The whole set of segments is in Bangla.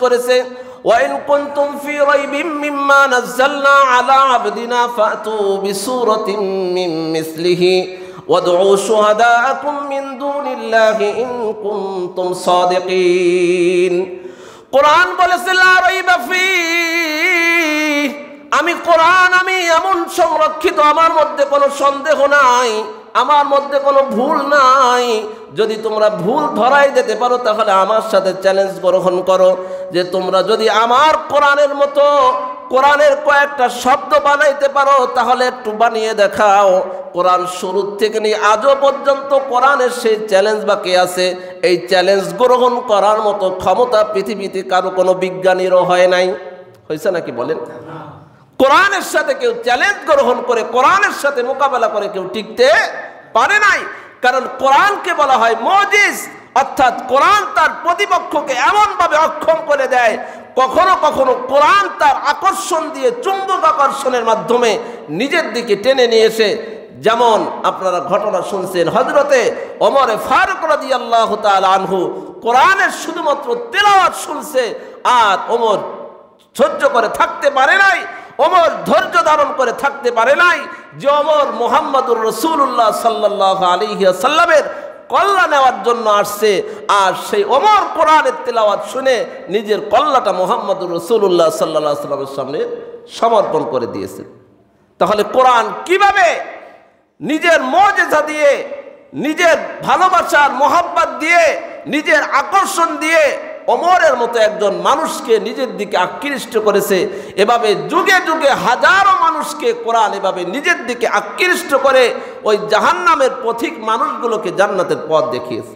করেছে, ওয়াইন কুনতুম ফি রাইবিম মিম্মা নাযালনা আলা আবদিনা ফাতু বিসূরাতিন মিন মিসলিহি ওয়াদউ শুহাদাআকুম মিন দুনিল্লাহি ইন কুনতুম সাদিকিন। কোরআন বলেছে লা রাইবা ফি, আমি কোরআন আমি এমন সংরক্ষিত, আমার মধ্যে কোনো সন্দেহ নাই, আমার মধ্যে কোনো ভুল নাই। যদি তোমরা ভুল ধরাই দিতে পারো তাহলে আমার সাথে চ্যালেঞ্জ গ্রহণ করো যে তোমরা যদি আমার কোরআনের মতো কোরআনের কয়েকটা শব্দ বানাইতে পারো তাহলে একটু বানিয়ে দেখাও। কোরআন শুরু থেকে নিয়ে আজও পর্যন্ত কোরআনের সেই চ্যালেঞ্জ বাকি আছে। এই চ্যালেঞ্জ গ্রহণ করার মতো ক্ষমতা পৃথিবীতে কারো কোনো বিজ্ঞানীরও হয় নাই। হয়েছে নাকি বলেন? কোরআনের সাথে কেউ চ্যালেঞ্জ গ্রহণ করে কোরআনের সাথে মোকাবেলা করে কেউ টিকতে পারে নাই। কারণ কোরআনকে বলা হয় মুজিজ, অর্থাৎ কোরআন তার প্রতিপক্ষকে এমনভাবে অক্ষম করে দেয়, কখনো কখনো কোরআন তার আকর্ষণ দিয়ে চুম্বক আকর্ষণের মাধ্যমে নিজের দিকে টেনে নিয়ে এসে, যেমন আপনারা ঘটনা শুনছেন হযরতে ওমর ফারুক রাদিয়াল্লাহু তাআলা আনহু কোরআনের শুধুমাত্র তেলাওয়াত শুনছে আর ওমর সহ্য করে থাকতে পারে নাই, ওমর ধৈর্য ধারণ করে থাকতে পারে নাই যে ওমর মুহাম্মদুর রাসূলুল্লাহ সাল্লাল্লাহু আলাইহি ওয়াসাল্লামের কল্লা নেওয়ার জন্য আসছে, আর সেই ওমর কোরআনের তেলাওয়াত শুনে নিজের কল্লাটা মুহাম্মদুর রাসূলুল্লাহ সাল্লাল্লাহু আলাইহি ওয়াসাল্লামের সামনে সমর্পণ করে দিয়েছে। তাহলে কোরআন কিভাবে নিজের মুজিজা দিয়ে, নিজের ভালোবাসার মোহাব্বত দিয়ে, নিজের আকর্ষণ দিয়ে ওমরের মতো একজন মানুষকে নিজের দিকে আকৃষ্ট করেছে, এভাবে যুগে যুগে হাজারো মানুষকে কোরআন এভাবে নিজের দিকে আকৃষ্ট করে ওই জাহান্নামের পথিক মানুষগুলোকে জান্নাতের পথ দেখিয়েছে।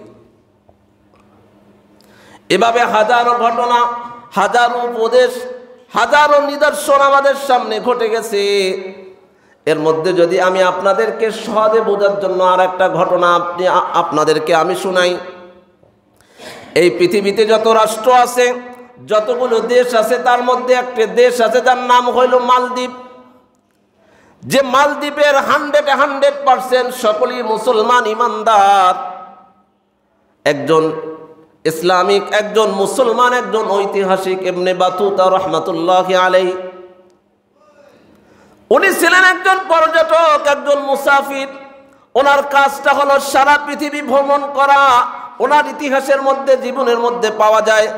এভাবে হাজারো ঘটনা, হাজারো উপদেশ, হাজারো নিদর্শন আমাদের সামনে ঘটে গেছে। এর মধ্যে যদি আমি আপনাদেরকে সহজে বোঝার জন্য আর একটা ঘটনা আপনাদেরকে আমি শোনাই। এই পৃথিবীতে যত রাষ্ট্র আছে, যতগুলো দেশ আছে, তার মধ্যে একটা দেশ আছে যার নাম হইল মালদ্বীপ। যে মালদ্বীপের 100% সকলেই মুসলমান ইমানদার। একজন ইসলামিক, একজন মুসলমান, একজন ঐতিহাসিক ইবনে বাতুতা রাহমাতুল্লাহি আলাইহি, উনি ছিলেন একজন পর্যটক, একজন মুসাফির। ওনার কাজটা হলো সারা পৃথিবী ভ্রমণ করা। ওনার ইতিহাসের মধ্যে, জীবনের মধ্যে পাওয়া যায়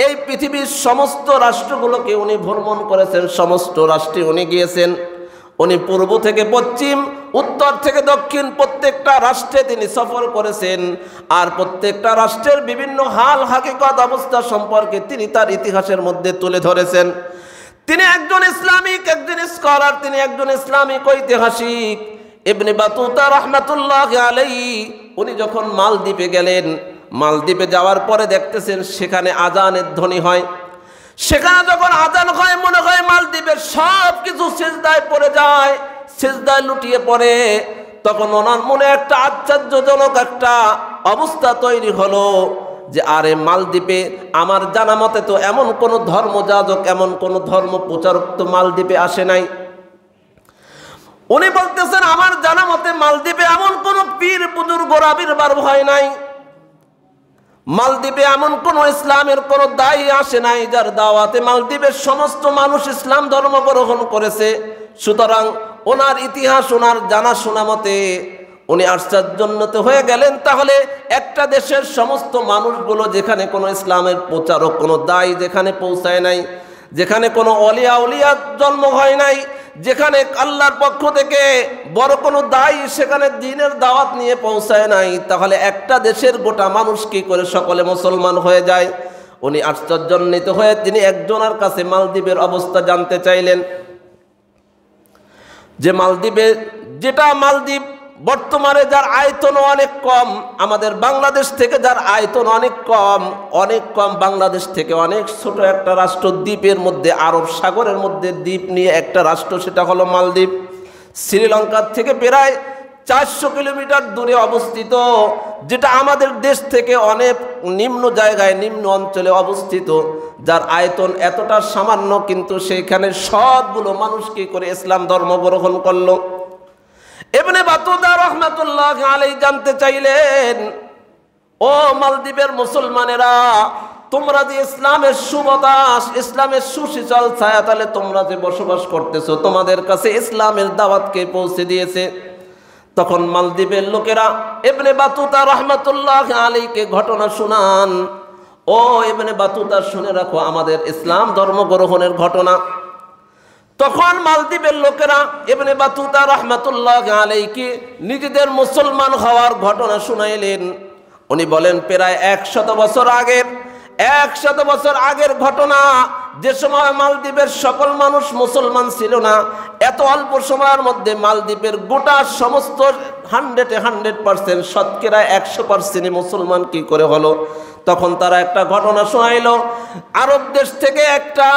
এই পৃথিবীর সমস্ত রাষ্ট্রগুলোকে উনি ভ্রমণ করেছেন, সমস্ত রাষ্ট্রে উনি গিয়েছেন। উনি পূর্ব থেকে পশ্চিম, উত্তর থেকে দক্ষিণ প্রত্যেকটা রাষ্ট্রে তিনি সফর করেছেন। আর প্রত্যেকটা রাষ্ট্রের বিভিন্ন হাল হাকিকত অবস্থা সম্পর্কে তিনি তার ইতিহাসের মধ্যে তুলে ধরেছেন। তিনি একজন ইসলামিক, একজন স্কলার, তিনি একজন ইসলামিক ঐতিহাসিক। ইবনে বাতুতা রাহমাতুল্লাহি আলাইহি উনি যখন মালদ্বীপে গেলেন, মালদ্বীপে যাওয়ার পরে দেখতেছেন সেখানে আজানের ধ্বনি হয়। সেখানে যখন আজান হয় মনে হয় মালদ্বীপের সব কিছু সিজদায় পড়ে যায়, সিজদায় লুটিয়ে পড়ে। তখন ওনার মনে একটা আশ্চর্যজনক একটা অবস্থা তৈরি হলো যে আরে মালদ্বীপে আমার জানা মতে তো এমন কোনো ধর্মযাজক, এমন কোনো ধর্ম প্রচারক তো মালদ্বীপে আসে নাই। উনি বলতেছেন আমার জানা মতে মালদ্বীপে এমন কোন পীর বুজুর্গর আবির্ভাব হয় নাই, মালদ্বীপে এমন কোন ইসলামের কোন দায়ী আসে নাই যার দাওয়াতে মালদ্বীপের সমস্ত মানুষ ইসলাম ধর্ম গ্রহণ করেছে। সুতরাং ওনার ইতিহাস, ওনার জানাশোনা মতে উনি আশ্চর্যান্বিত হয়ে গেলেন। তাহলে একটা দেশের সমস্ত মানুষগুলো যেখানে কোনো ইসলামের প্রচারক, কোনো দায়ী যেখানে পৌঁছায় নাই, যেখানে কোনো অলিয়া উলিয়া জন্ম হয় নাই, যেখানে আল্লাহর পক্ষ থেকে বড় কোনো দায়ী সেখানে দ্বীনের দাওয়াত নিয়ে পৌঁছায় নাই, তাহলে একটা দেশের গোটা মানুষ কি করে সকলে মুসলমান হয়ে যায়? উনি আশ্চর্যান্বিত হয়ে তিনি একজনের কাছে মালদ্বীপের অবস্থা জানতে চাইলেন যে মালদ্বীপে, যেটা মালদ্বীপ বর্তমানে যার আয়তন অনেক কম, আমাদের বাংলাদেশ থেকে যার আয়তন অনেক কম, অনেক কম, বাংলাদেশ থেকে অনেক ছোট একটা রাষ্ট্র, দ্বীপের মধ্যে আরব সাগরের মধ্যে দ্বীপ নিয়ে একটা রাষ্ট্র, সেটা হলো মালদ্বীপ। শ্রীলঙ্কার থেকে প্রায় 400 কিলোমিটার দূরে অবস্থিত, যেটা আমাদের দেশ থেকে অনেক নিম্ন জায়গায়, নিম্ন অঞ্চলে অবস্থিত, যার আয়তন এতটা সামান্য, কিন্তু সেইখানে সবগুলো মানুষ কি করে ইসলাম ধর্ম গ্রহণ করলো। ইবনে বাতুতা রাহমাতুল্লাহি আলাইহি জানতে চাইলেন, ও মালদ্বীপের মুসলমানেরা, তোমরা যে ইসলামের সুবাতাস, ইসলামের সুশীতল ছায়াতলে তোমরা যে বসবাস করতেছো, তোমাদের কাছে ইসলামের দাওয়াতকে পৌঁছে দিয়েছে। তখন মালদ্বীপের লোকেরা ইবনে বাতুতা রাহমাতুল্লাহ আলাইহিকে ঘটনা শুনান, ও ইবনে বাতুতা শুনে রাখো আমাদের ইসলাম ধর্ম গ্রহণের ঘটনা। তখন মালদ্বীপের লোকেরা ইবনে বাতুতা রাহমাতুল্লাহ আলাইহিকে নিজেদের মুসলমান হওয়ার ঘটনা শুনাইলেন। উনি বলেন প্রায় 100 বছর আগের ঘটনা, যে সময় মালদ্বীপের সকল মানুষ মুসলমান ছিল না। এত অল্প সময়ের মধ্যে মালদ্বীপের গোটা সমস্ত 100% শতকরা 100% মুসলমান কি করে হলো? তখন তারা একটা ঘটনা শোনাইল। আরব দেশ থেকে একটা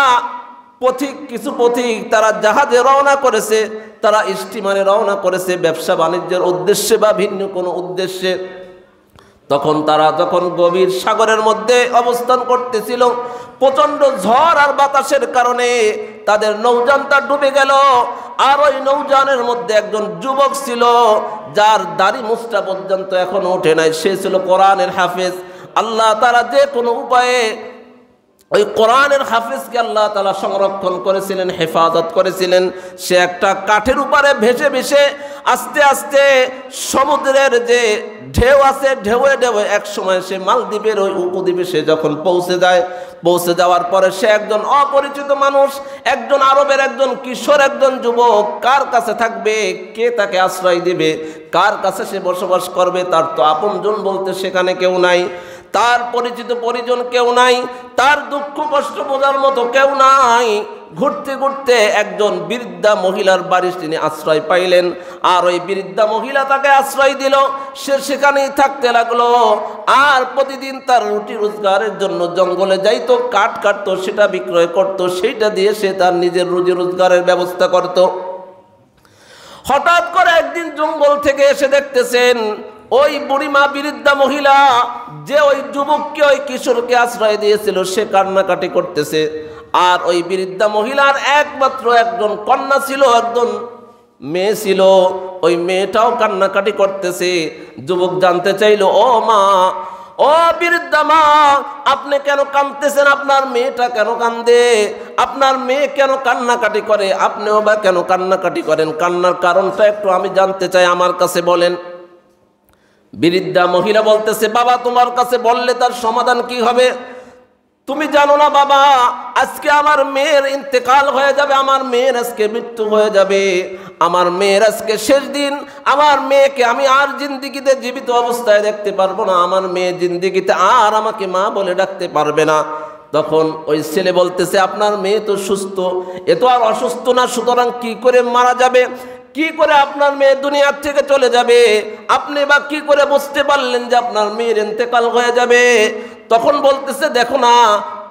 কিছু পথিক তারা জাহাজে রওনা করেছে, তারা স্টিমারে রওনা করেছে ব্যবসা বাণিজ্যের উদ্দেশ্যে বা ভিন্ন কোনো উদ্দেশ্যে। তখন তারা যখন গভীর সাগরের মধ্যে অবস্থান করতেছিল, প্রচণ্ড ঝড় আর বাতাসের কারণে তাদের নৌযানটা ডুবে গেল। আর ওই নৌযানের মধ্যে একজন যুবক ছিল, যার দাড়ি মুছটা পর্যন্ত এখনো ওঠে নাই। সে ছিল কোরআনের হাফেজ। আল্লাহ তাআলা যে কোনো উপায়ে ওই কোরআনের হাফেজকে আল্লাহ তাআলা সংরক্ষণ করেছিলেন, হেফাজত করেছিলেন। সে একটা কাঠের উপরে ভেসে ভেসে আস্তে আস্তে সমুদ্রের যে ঢেউ আছে, ঢেউয়ে ঢেউয়ে এক সময় সে মালদ্বীপের ওই উপদ্বীপে সে যখন পৌঁছে যায়, পৌঁছে যাওয়ার পরে সে একজন অপরিচিত মানুষ, একজন আরবের একজন কিশোর, একজন যুবক। কার কাছে থাকবে? কে তাকে আশ্রয় দিবে? কার কাছে সে বসবাস করবে? তার তো আপনজন বলতে সেখানে কেউ নাই, তার পরিচিত পরিজন কেউ নাই, তার দুঃখ কষ্ট বোঝার মতো কেউ নাই। ঘুরতে ঘুরতে একজন বৃদ্ধা মহিলার বাড়ি তিনি আশ্রয় পাইলেন। আর ওই বৃদ্ধা মহিলা তাকে আশ্রয় দিল। সে সেখানেই থাকতে লাগলো। আর প্রতিদিন তার রুটি রোজগারের জন্য জঙ্গলে যাইতো, কাঠ কাটতো, সেটা বিক্রয় করতো, সেইটা দিয়ে সে তার নিজের রুজি রোজগারের ব্যবস্থা করত। হঠাৎ করে একদিন জঙ্গল থেকে এসে দেখতেছেন ওই বুড়িমা বৃদ্ধা মহিলা যে ওই যুবককে, ওই কিশোরকে আশ্রয় দিয়েছিল, সে কান্নাকাটি করতেছে। আর ওই বৃদ্ধা মহিলার একমাত্র একজন কন্যা ছিল, একজন মেয়ে ছিল। ওই মেয়েটাও কান্নাকাটি করতেছে। যুবক জানতে চাইল, ও মা, ও বৃদ্ধা মা, আপনি কেন কাঁদতেছেন? আপনার মেয়েটা কেন কান্দে? আপনার মেয়ে কেন কান্নাকাটি করে? আপনিও বা কেন কান্নাকাটি করেন? কান্নার কারণটা একটু আমি জানতে চাই, আমার কাছে বলেন। বৃদ্ধা মহিলা বলতেছে, বাবা, তোমার কাছে বললে তার সমাধান কি হবে? তুমি জানো না বাবা, আজকে আমার মেয়ের ইন্তেকাল হয়ে যাবে, আমার মেয়ের আজকে মৃত্যু হয়ে যাবে, আমার মেয়ের আজকে শেষ দিন। আমার মেয়েকে আমি আর জিন্দিগিতে জীবিত অবস্থায় দেখতে পারবো না। আমার মেয়ে জিন্দিগিতে আর আমাকে মা বলে ডাকতে পারবে না। তখন ওই ছেলে বলতেছে, আপনার মেয়ে তো সুস্থ, এ তো আর অসুস্থ না, সুতরাং কি করে মারা যাবে? কি করে আপনার মেয়ে দুনিয়ার থেকে চলে যাবে? আপনি বা কি করে বুঝতে পারলেন যে আপনার মেয়ের ইন্তেকাল হয়ে যাবে? তখন বলতেছে, দেখো না,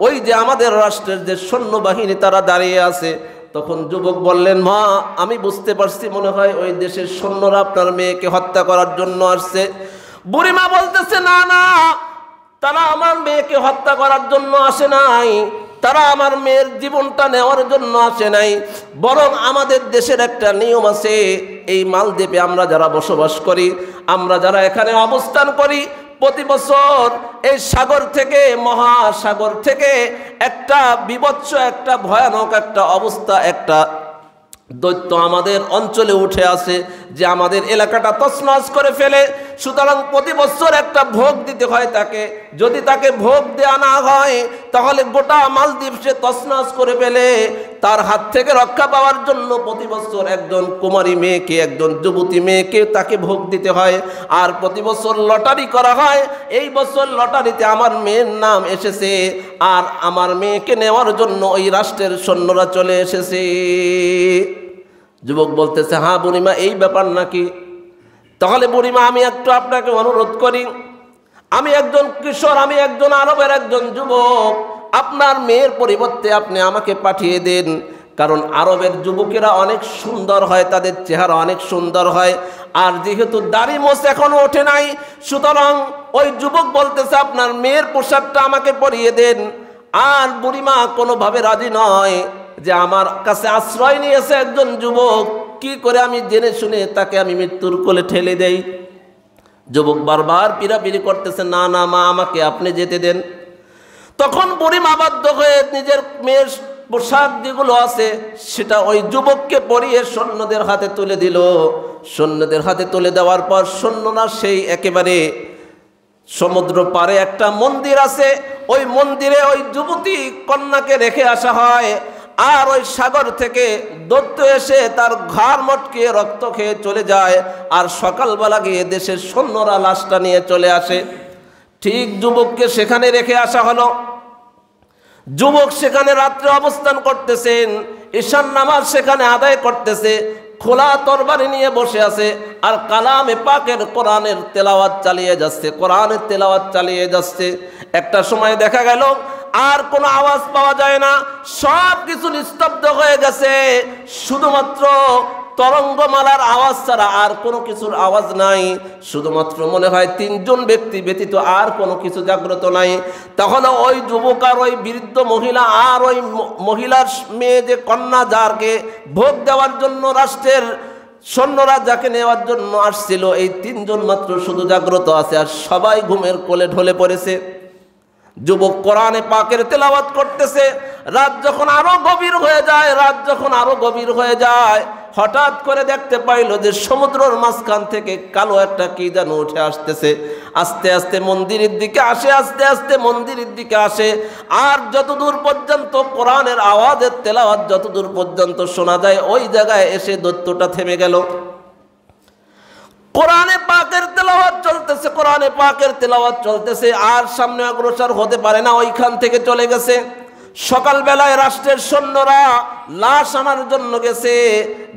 ওই যে আমাদের রাষ্ট্রের যে সৈন্যবাহিনী তারা দাঁড়িয়ে আছে। তখন যুবক বললেন, মা, আমি বুঝতে পারছি, মনে হয় ওই দেশের সৈন্যরা আপনার মেয়েকে হত্যা করার জন্য আসছে। বুড়িমা বলতেছে, না না, তারা আমার মেয়েকে হত্যা করার জন্য আসে নাই, তারা আমার মেয়ের জীবনটা নেওয়ার জন্য আসে নাই। বরং আমাদের দেশের একটা নিয়ম আছে, এই মালদ্বীপে আমরা যারা বসবাস করি, আমরা যারা এখানে অবস্থান করি, প্রতি বছর এই সাগর থেকে, মহাসাগর থেকে একটা বিভৎস, একটা ভয়ানক একটা অবস্থা, একটা দৈত্য আমাদের অঞ্চলে উঠে আসে, যে আমাদের এলাকাটা তছনছ করে ফেলে। সুতরাং প্রতি বছর একটা ভোগ দিতে হয় তাকে। যদি তাকে ভোগ দেওয়া না হয়, তাহলে গোটা মালদ্বীপ সে তছনছ করে ফেলে। তার হাত থেকে রক্ষা পাওয়ার জন্য প্রতি বছর একজন কুমারী মেয়েকে, একজন যুবতী মেয়েকে তাকে ভোগ দিতে হয়। আর প্রতি বছর লটারি করা হয়। এই বছর লটারিতে আমার মেয়ের নাম এসেছে, আর আমার মেয়েকে নেওয়ার জন্য ওই রাষ্ট্রের সৈন্যরা চলে এসেছে। যুবক বলতেছে, হ্যাঁ বুড়িমা, এই ব্যাপার নাকি? তাহলে বুড়িমা, আমি একটু আপনাকে অনুরোধ করি, আমি একজন কিশোর, আমি একজন আরবের একজন যুবক, আপনার মেয়ের পরিবর্তে আপনি আমাকে পাঠিয়ে দেন। কারণ আরবের যুবকেরা অনেক সুন্দর হয়, তাদের চেহারা অনেক সুন্দর হয়। আর যেহেতু দাড়ি মোছ এখনো ওঠে নাই, সুতরাং ওই যুবক বলতেছে, আপনার মেয়ের পোশাকটা আমাকে পরিয়ে দেন। আর বুড়িমা কোনোভাবে রাজি নয় যে আমার কাছে আশ্রয় নিয়েছে একজন যুবক, কি করে আমি জেনে শুনে তাকে আমি মৃত্যুর কোলে ঠেলে দেই? যুবক বারবার পিড়াপিড়ি করতেছে, না না মা, আমাকে আপনি যেতে দেন। তখন বুড়িমা বাধ্য হয়ে নিজের মেয়ের পোশাক যেগুলো আছে সেটা ওই যুবককে পরিয়ে সৈন্যদের হাতে তুলে দিল। সৈন্যদের হাতে তুলে দেওয়ার পর সৈন্যরা সেই একেবারে সমুদ্র পারে একটা মন্দির আছে, ওই মন্দিরে ওই যুবতী কন্যাকে রেখে আসা হয়। আর ওই সাগর থেকে দৈত্য এসে তার ঘাড় মটকিয়ে রক্ত খেয়ে চলে যায়। আর সকালবেলা গিয়ে দেশের সৈন্যরা লাশটা নিয়ে চলে আসে। ঠিক যুবককে সেখানে রেখে আসা হলো। যুবক সেখানে রাত্রে অবস্থান করতেছেন, ঈশান নামাজ সেখানে আদায় করতেছে, খোলা তরবারি নিয়ে বসে আছে আর কালামে পাকের কোরআনের তেলাওয়াত চালিয়ে যাচ্ছে, কোরআনের তেলাওয়াত চালিয়ে যাচ্ছে। একটা সময় দেখা গেল আর কোনো আওয়াজ পাওয়া যায় না, সব কিছু নিস্তব্ধ হয়ে গেছে, শুধুমাত্র তরঙ্গমালার আওয়াজ ছাড়া আর কোনো কিছুর আওয়াজ নাই। শুধুমাত্র মনে হয় তিনজন ব্যক্তি ব্যতীত আর কোনো কিছু জাগ্রত নাই। তখন ওই যুবক আর ওই বৃদ্ধ মহিলা আর ওই মহিলার মেয়ে যে কন্যা, যারকে ভোগ দেওয়ার জন্য রাষ্ট্রের সৈন্যরা যাকে নেওয়ার জন্য আসছিল, এই তিনজন মাত্র শুধু জাগ্রত আছে আর সবাই ঘুমের কোলে ঢলে পড়েছে। যুবক কোরআনে পাকের তেলাওয়াত করতেছে। রাত যখন আরো গভীর হয়ে যায়, হঠাৎ করে দেখতে পাইল যে সমুদ্রের মাঝখান থেকে কালো একটা কি যেন উঠে আসতেছে। আস্তে আস্তে মন্দিরের দিকে আসে আর যতদূর পর্যন্ত কোরআনের আওয়াজের তেলাওয়াত যতদূর পর্যন্ত শোনা যায়, ওই জায়গায় এসে দৈত্যটা থেমে গেল। কোরআনে পাকের তেলাওয়াত চলতেছে আর সামনে অগ্রসর হতে পারে না, ওইখান থেকে চলে গেছে। সকালবেলায় রাষ্ট্রের সৈন্যরা লাশ আনার জন্য গেছে,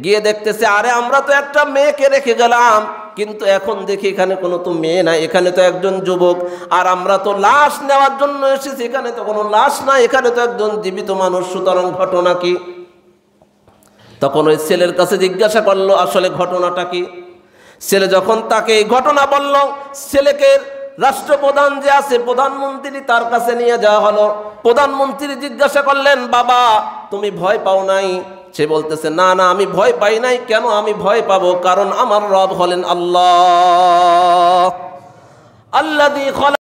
গিয়ে দেখতেছে আরে আমরা তো একটা মেয়েকে রেখে গেলাম, কিন্তু এখন দেখি এখানে কোনো তো মেয়ে নাই, এখানে তো একজন যুবক, আর আমরা তো লাশ নেওয়ার জন্য এসেছি, এখানে তো কোনো লাশ নাই, এখানে তো একজন জীবিত মানুষ, সুতরাং ঘটনা কি? তখন ওই ছেলের কাছে জিজ্ঞাসা করলো আসলে ঘটনাটা কি। ছেলে যখন তাকে এই ঘটনা বলল, ছেলেকে রাষ্ট্রপ্রধান যে আছে, প্রধানমন্ত্রী, তার কাছে নিয়ে যাওয়া হলো। প্রধানমন্ত্রী জিজ্ঞাসা করলেন বাবা তুমি ভয় পাও নাই? সে বলতেছে না না আমি ভয় পাই নাই। কেন আমি ভয় পাবো? কারণ আমার রব হলেন আল্লাহ, আল্লাযী